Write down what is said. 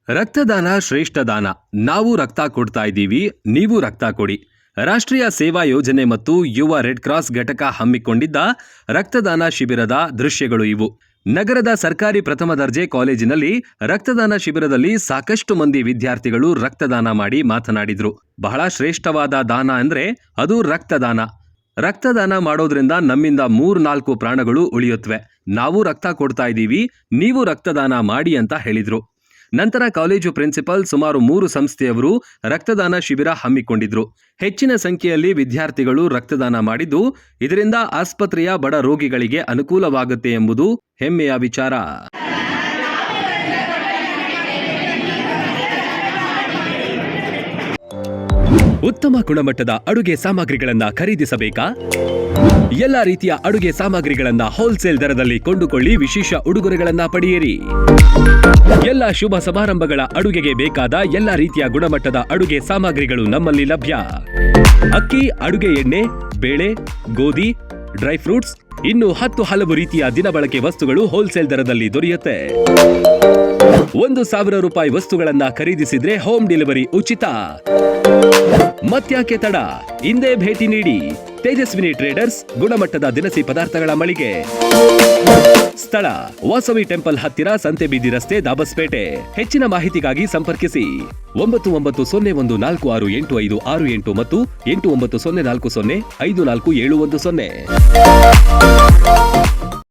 ರಕ್ತದಾನ ಶ್ರೇಷ್ಠ ದಾನ. ನಾವು ರಕ್ತ ಕೊಡ್ತಾ ಇದ್ದೀವಿ, ನೀವು ರಕ್ತ ಕೊಡಿ. ರಾಷ್ಟ್ರೀಯ ಸೇವಾ ಯೋಜನೆ ಮತ್ತು ಯುವ ರೆಡ್ ಕ್ರಾಸ್ ಘಟಕ ಹಮ್ಮಿಕೊಂಡಿದ್ದ ರಕ್ತದಾನ ಶಿಬಿರದ ದೃಶ್ಯಗಳು ಇವು. ನಗರದ ಸರ್ಕಾರಿ ಪ್ರಥಮ ದರ್ಜೆ ಕಾಲೇಜಿನಲ್ಲಿ ರಕ್ತದಾನ ಶಿಬಿರದಲ್ಲಿ ಸಾಕಷ್ಟು ಮಂದಿ ವಿದ್ಯಾರ್ಥಿಗಳು ರಕ್ತದಾನ ಮಾಡಿ ಮಾತನಾಡಿದ್ರು. ಬಹಳ ಶ್ರೇಷ್ಠವಾದ ದಾನ ಅಂದ್ರೆ ಅದು ರಕ್ತದಾನ. ರಕ್ತದಾನ ಮಾಡೋದ್ರಿಂದ ನಮ್ಮಿಂದ 3-4 ಪ್ರಾಣಗಳು ಉಳಿಯುತ್ತವೆ. ನಾವು ರಕ್ತ ಕೊಡ್ತಾ ಇದ್ದೀವಿ, ನೀವು ರಕ್ತದಾನ ಮಾಡಿ ಅಂತ ಹೇಳಿದ್ರು. ನಂತರ ಕಾಲೇಜು ಪ್ರಿನ್ಸಿಪಲ್ ಸುಮಾರು 3 ಸಂಸ್ಥೆಯವರು ರಕ್ತದಾನ ಶಿಬಿರ ಹಮ್ಮಿಕೊಂಡಿದ್ರು. ಹೆಚ್ಚಿನ ಸಂಖ್ಯೆಯಲ್ಲಿ ವಿದ್ಯಾರ್ಥಿಗಳು ರಕ್ತದಾನ ಮಾಡಿದ್ದು ಇದರಿಂದ ಆಸ್ಪತ್ರೆಯ ಬಡ ರೋಗಿಗಳಿಗೆ ಅನುಕೂಲವಾಗುತ್ತೆ ಎಂಬುದು ಹೆಮ್ಮೆಯ ವಿಚಾರ. ಉತ್ತಮ ಗುಣಮಟ್ಟದ ಅಡುಗೆ ಸಾಮಗ್ರಿಗಳನ್ನ ಖರೀದಿಸಬೇಕಾ? ಎಲ್ಲ ರೀತಿಯ ಅಡುಗೆ ಸಾಮಗ್ರಿಗಳನ್ನ ಹೋಲ್ಸೇಲ್ ದರದಲ್ಲಿ ಕೊಂಡುಕೊಳ್ಳಿ, ವಿಶೇಷ ಉಡುಗೊರೆಗಳನ್ನ ಪಡೆಯಿರಿ. ಎಲ್ಲ ಶುಭ ಸಮಾರಂಭಗಳ ಅಡುಗೆಗೆ ಬೇಕಾದ ಎಲ್ಲ ರೀತಿಯ ಗುಣಮಟ್ಟದ ಅಡುಗೆ ಸಾಮಗ್ರಿಗಳು ನಮ್ಮಲ್ಲಿ ಲಭ್ಯ. ಅಕ್ಕಿ, ಅಡುಗೆ ಎಣ್ಣೆ, ಬೇಳೆ, ಗೋಧಿ, ಡ್ರೈ ಫ್ರೂಟ್ಸ್, ಇನ್ನು 10 ಹಲವು ರೀತಿಯ ದಿನಬಳಕೆ ವಸ್ತುಗಳು ಹೋಲ್ಸೇಲ್ ದರದಲ್ಲಿ ದೊರೆಯುತ್ತೆ. 1,000 ರೂಪಾಯಿ ವಸ್ತುಗಳನ್ನ ಖರೀದಿಸಿದ್ರೆ ಹೋಮ್ ಡೆಲಿವರಿ ಉಚಿತ. ಮತ್ಯಾಕೆ ತಡ, ಇಂದೇ ಭೇಟಿ ನೀಡಿ. ತೇಜಸ್ವಿನಿ ಟ್ರೇಡರ್ಸ್, ಗುಣಮಟ್ಟದ ದಿನಸಿ ಪದಾರ್ಥಗಳ ಮಳಿಗೆ. ಸ್ಥಳ ವಾಸವಿ ಟೆಂಪಲ್ ಹತ್ತಿರ, ಸಂತೆಬೀದಿ ರಸ್ತೆ, ದಾಬಸ್ಪೇಟೆ. ಹೆಚ್ಚಿನ ಮಾಹಿತಿಗಾಗಿ ಸಂಪರ್ಕಿಸಿ 9901468568 ಮತ್ತು 8904054710.